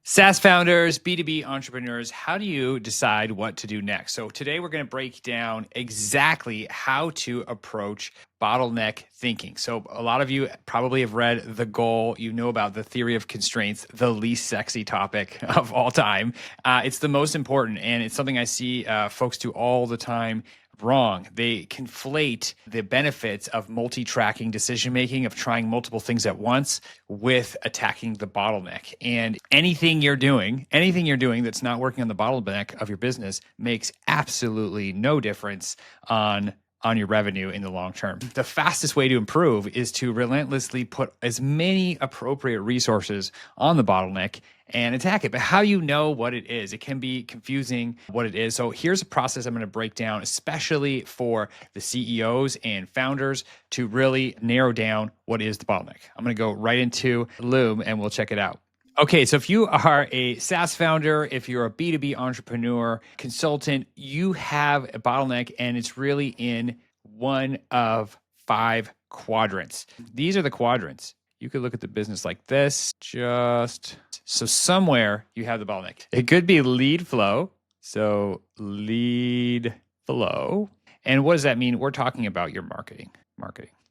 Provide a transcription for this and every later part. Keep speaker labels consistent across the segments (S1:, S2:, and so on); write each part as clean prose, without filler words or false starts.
S1: SaaS founders, B2B entrepreneurs, how do you decide what to do next? So today we're going to break down exactly how to approach bottleneck thinking. So a lot of you probably have read The Goal. You know about the theory of constraints, the least sexy topic of all time. It's the most important, and it's something I see folks do all the time wrong. They conflate the benefits of multi-tracking decision making, of trying multiple things at once, with attacking the bottleneck. And anything you're doing that's not working on the bottleneck of your business makes absolutely no difference on your revenue in the long term. The fastest way to improve is to relentlessly put as many appropriate resources on the bottleneck and attack it. But how do you know what it is? It can be confusing what it is. So here's a process I'm going to break down, especially for the CEOs and founders, to really narrow down what is the bottleneck. I'm going to go right into Loom and we'll check it out. Okay, so if you are a SaaS founder, if you're a B2B entrepreneur, consultant, you have a bottleneck, and it's really in one of 5 quadrants. These are the quadrants. You could look at the business like this, so somewhere you have the bottleneck. It could be lead flow. So lead flow. And what does that mean? We're talking about your marketing,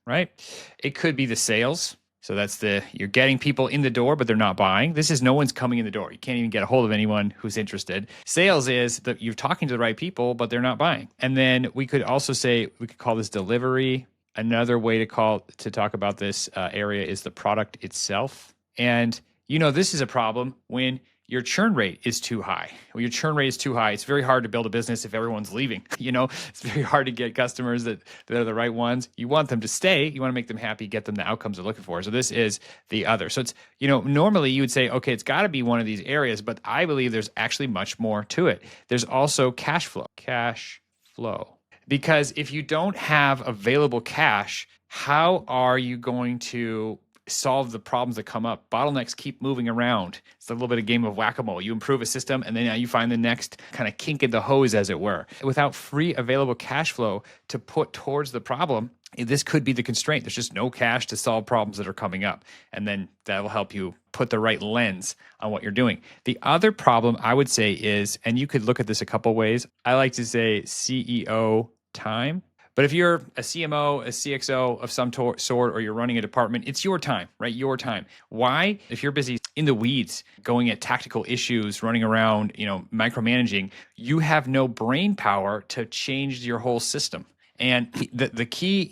S1: right? It could be the sales. So that's you're getting people in the door, but they're not buying. This is no one's coming in the door. You can't even get a hold of anyone who's interested. Sales is that you're talking to the right people, but they're not buying. And then we could also say, we could call this delivery. Another way to talk about this area is the product itself. And this is a problem when your churn rate is too high. When your churn rate is too high, it's very hard to build a business if everyone's leaving. It's very hard to get customers that are the right ones. You want them to stay. You want to make them happy, get them the outcomes they're looking for. So this is the other. So it's, normally you would say, okay, it's got to be one of these areas, but I believe there's actually much more to it. There's also cash flow. Because if you don't have available cash, how are you going to solve the problems that come up? Bottlenecks keep moving around. It's a little bit of game of whack-a-mole. You improve a system, and then now you find the next kind of kink in the hose, as it were. Without free available cash flow to put towards the problem, this could be the constraint. There's just no cash to solve problems that are coming up. And then that will help you put the right lens on what you're doing. The other problem I would say is, and you could look at this a couple ways, I like to say CEO time. But if you're a CMO, a CXO of some sort, or you're running a department, it's your time, right? Your time. Why? If you're busy in the weeds, going at tactical issues, running around, micromanaging, you have no brain power to change your whole system. And the key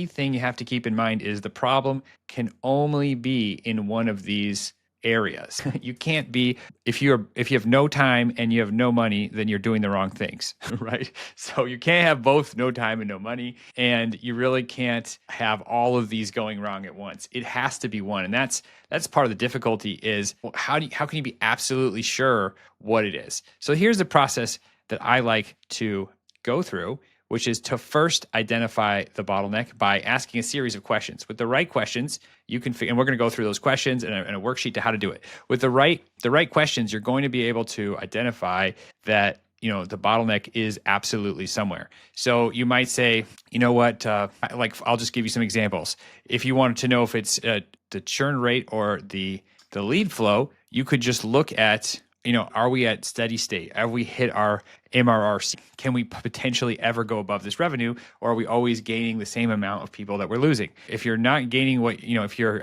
S1: thing you have to keep in mind is the problem can only be in one of these areas. You can't be, if you have no time and you have no money, then you're doing the wrong things, right? So you can't have both no time and no money, and you really can't have all of these going wrong at once. It has to be one. And that's part of the difficulty is, how can you be absolutely sure what it is? So here's the process that I like to go through, which is to first identify the bottleneck by asking a series of questions. With the right questions, you can, and we're going to go through those questions and a worksheet to how to do it. With the right questions, you're going to be able to identify that the bottleneck is absolutely somewhere. So you might say, I'll just give you some examples. If you wanted to know if it's the churn rate or the lead flow, you could just look at, are we at steady state? Have we hit our MRR? Can we potentially ever go above this revenue, or are we always gaining the same amount of people that we're losing? If you're not gaining if you're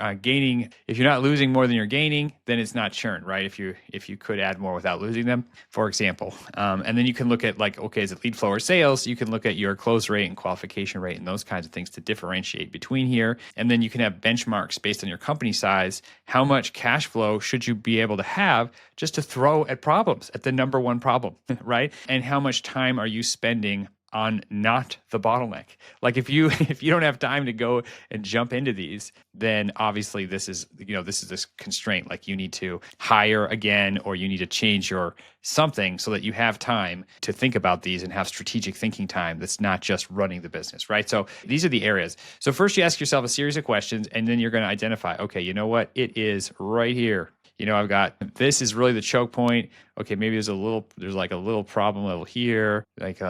S1: not losing more than you're gaining, then it's not churn, right? If you could add more without losing them, for example. And then you can look at okay, is it lead flow or sales? You can look at your close rate and qualification rate and those kinds of things to differentiate between here. And then you can have benchmarks based on your company size. How much cash flow should you be able to have just to throw at problems, at the number one problem, right? And how much time are you spending on not the bottleneck? Like if you don't have time to go and jump into these, then obviously this is this constraint. Like you need to hire again, or you need to change your something so that you have time to think about these and have strategic thinking time that's not just running the business, right? So these are the areas. So first you ask yourself a series of questions, and then you're going to identify, okay, you know what? It is right here. I've got, this is really the choke point. Okay, maybe there's like a little problem level here. Like,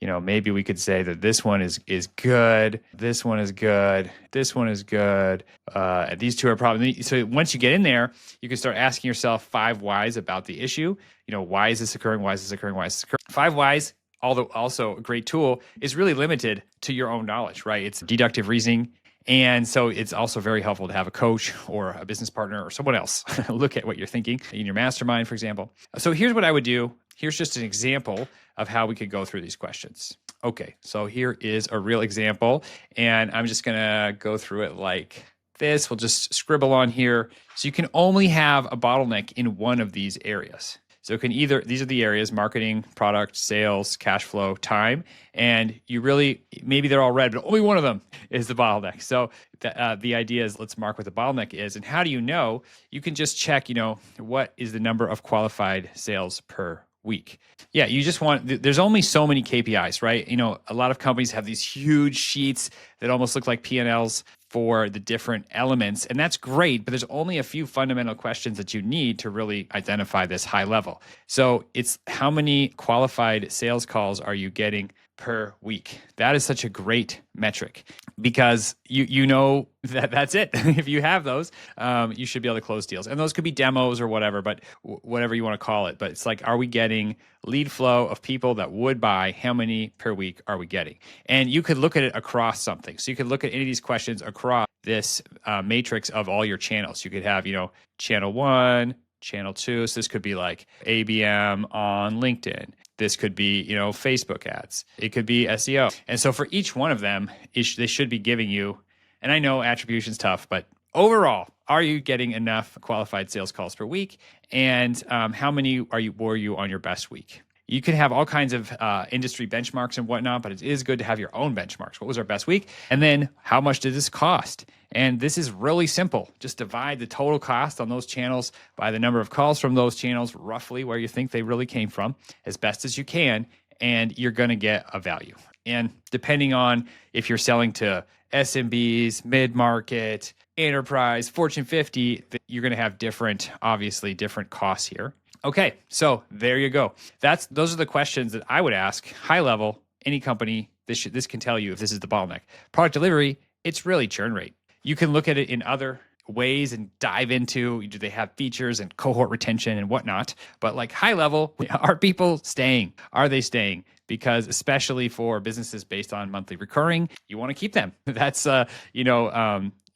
S1: maybe we could say that this one is good, this one is good, this one is good, and these two are probably. So once you get in there, you can start asking yourself 5 whys about the issue. Why is this occurring? Why is this occurring? Why is this occurring? 5 whys, although also a great tool, is really limited to your own knowledge, right? It's deductive reasoning. And so it's also very helpful to have a coach or a business partner or someone else look at what you're thinking in your mastermind, for example. So here's what I would do. Here's just an example of how we could go through these questions. Okay, so here is a real example, and I'm just going to go through it like this. We'll just scribble on here. So you can only have a bottleneck in one of these areas. So it can these are the areas: marketing, product, sales, cash flow, time. And maybe they're all red, but only one of them is the bottleneck. So the idea is, let's mark what the bottleneck is. And how do you know? You can just check, what is the number of qualified sales per week. Yeah, you just there's only so many KPIs, right? A lot of companies have these huge sheets that almost look like P&Ls for the different elements. And that's great, but there's only a few fundamental questions that you need to really identify this high level. So it's how many qualified sales calls are you getting per week? That is such a great metric because you know that's it. If you have those, you should be able to close deals. And those could be demos or whatever, but whatever you want to call it. But it's like, are we getting lead flow of people that would buy? How many per week are we getting? And you could look at it across something. So you could look at any of these questions across this matrix of all your channels. You could have, channel 1, channel 2. So this could be like ABM on LinkedIn. This could be, Facebook ads. It could be SEO. And so for each one of them, they should be giving you, and I know attribution's tough, but overall, are you getting enough qualified sales calls per week? And how many were you on your best week? You can have all kinds of industry benchmarks and whatnot, but it is good to have your own benchmarks. What was our best week? And then how much did this cost? And this is really simple. Just divide the total cost on those channels by the number of calls from those channels, roughly where you think they really came from, as best as you can, and you're going to get a value. And depending on if you're selling to SMBs, mid-market, enterprise, Fortune 50, you're going to have different costs here. Okay, so there you go. Those are the questions that I would ask. High level, any company, this can tell you if this is the bottleneck. Product delivery, it's really churn rate. You can look at it in other ways and dive into, do they have features and cohort retention and whatnot? But like high level, are people staying? Are they staying? Because especially for businesses based on monthly recurring, you want to keep them. That's,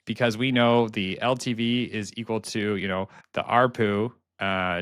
S1: because we know the LTV is equal to, the ARPU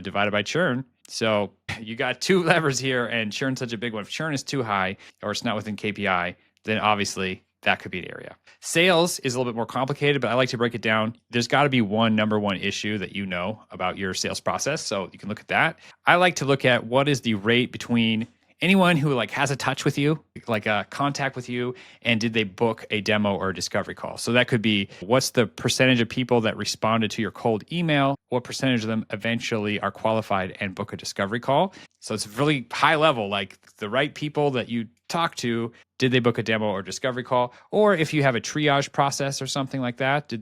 S1: divided by churn. So you got 2 levers here, and churn's such a big one. If churn is too high or it's not within KPI, then obviously that could be an area. Sales is a little bit more complicated, but I like to break it down. There's got to be one number one issue that you know about your sales process. So you can look at that. I like to look at what is the rate between anyone who has a touch with you, like a contact with you, and did they book a demo or a discovery call? So that could be, what's the percentage of people that responded to your cold email? What percentage of them eventually are qualified and book a discovery call? So it's really high level, like the right people that you talk to, did they book a demo or discovery call? Or if you have a triage process or something like that,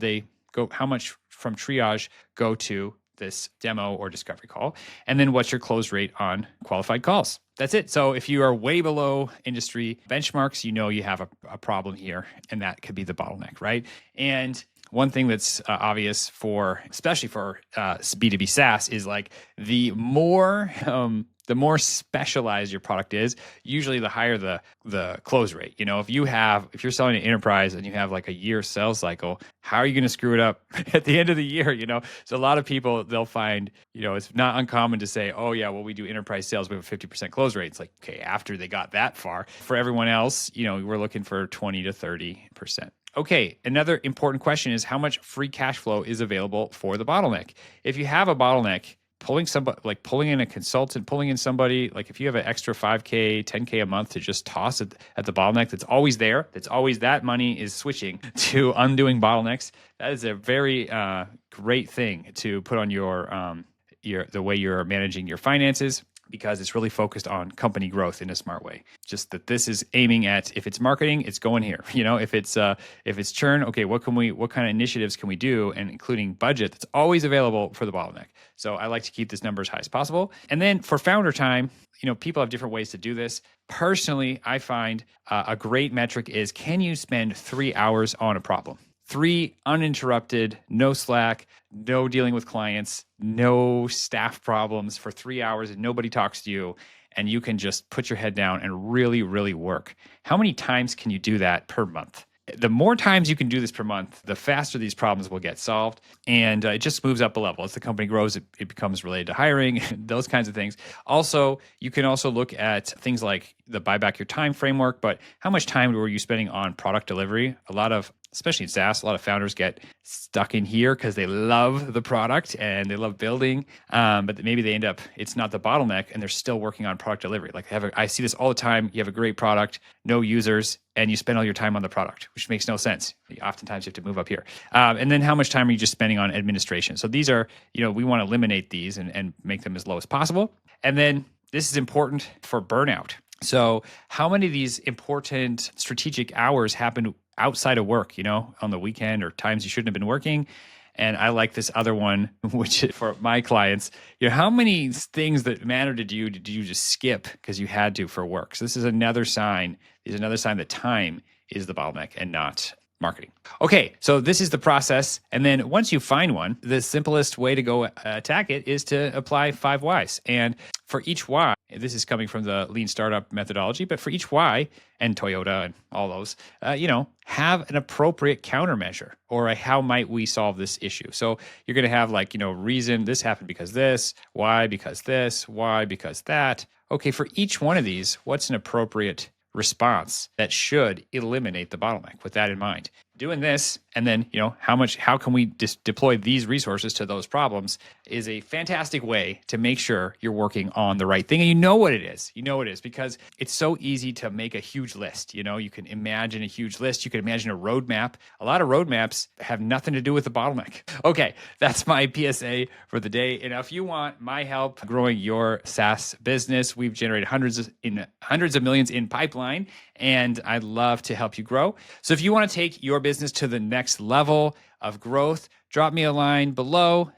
S1: how much from triage go to this demo or discovery call? And then what's your close rate on qualified calls? That's it. So if you are way below industry benchmarks, you have a problem here, and that could be the bottleneck, right? And one thing that's obvious especially for B2B SaaS is like the more specialized your product is, usually the higher the close rate. If you're selling to enterprise and you have like a year sales cycle, how are you going to screw it up at the end of the year? So a lot of people, they'll find, it's not uncommon to say, oh yeah, well, we do enterprise sales, we have a 50% close rate. It's like, okay, after they got that far. For everyone else, we're looking for 20 to 30%. Okay, another important question is how much free cash flow is available for the bottleneck? If you have a bottleneck, pulling in a consultant, pulling in somebody, like if you have an extra $5K, $10K a month to just toss it at the bottleneck that's always there, that money is switching to undoing bottlenecks. That is a very great thing to put on the way you're managing your finances. because it's really focused on company growth in a smart way. Just that this is aiming at, if it's marketing, it's going here. If it's churn, okay, what kind of initiatives can we do, and including budget that's always available for the bottleneck. So I like to keep this number as high as possible. And then for founder time, people have different ways to do this. Personally, I find a great metric is, can you spend 3 hours on a problem? 3 uninterrupted, no Slack, no dealing with clients, no staff problems for 3 hours, and nobody talks to you, and you can just put your head down and really, really work. How many times can you do that per month? The more times you can do this per month, the faster these problems will get solved. And it just moves up a level. As the company grows, it becomes related to hiring, those kinds of things. Also, you can also look at things like the buy back your time framework, but how much time were you spending on product delivery? Especially in SaaS, a lot of founders get stuck in here because they love the product and they love building, but maybe they end up, it's not the bottleneck, and they're still working on product delivery. Like I see this all the time. You have a great product, no users, and you spend all your time on the product, which makes no sense. Oftentimes you have to move up here. And then how much time are you just spending on administration? So these are, we want to eliminate these and make them as low as possible. And then this is important for burnout. So how many of these important strategic hours happen outside of work, on the weekend or times you shouldn't have been working? And I like this other one, which is for my clients, how many things that matter to you did you just skip because you had to for work? So this is another sign. That time is the bottleneck and not marketing. Okay, so this is the process. And then once you find one, the simplest way to go attack it is to apply 5 whys. And for each why, this is coming from the lean startup methodology, but for each why, and Toyota and all those, have an appropriate countermeasure, or a how might we solve this issue. So you're going to have reason, this happened because this, why because this, why because that. Okay, for each one of these, what's an appropriate response that should eliminate the bottleneck? With that in mind, doing this, and then how can we deploy these resources to those problems, is a fantastic way to make sure you're working on the right thing. And you know what it is because it's so easy to make a huge list. You can imagine a huge list, you can imagine a roadmap. A lot of roadmaps have nothing to do with the bottleneck. Okay, that's my PSA for the day. And if you want my help growing your SaaS business, we've generated hundreds of millions in pipeline, and I'd love to help you grow. So if you want to take your business to the next level of growth, drop me a line below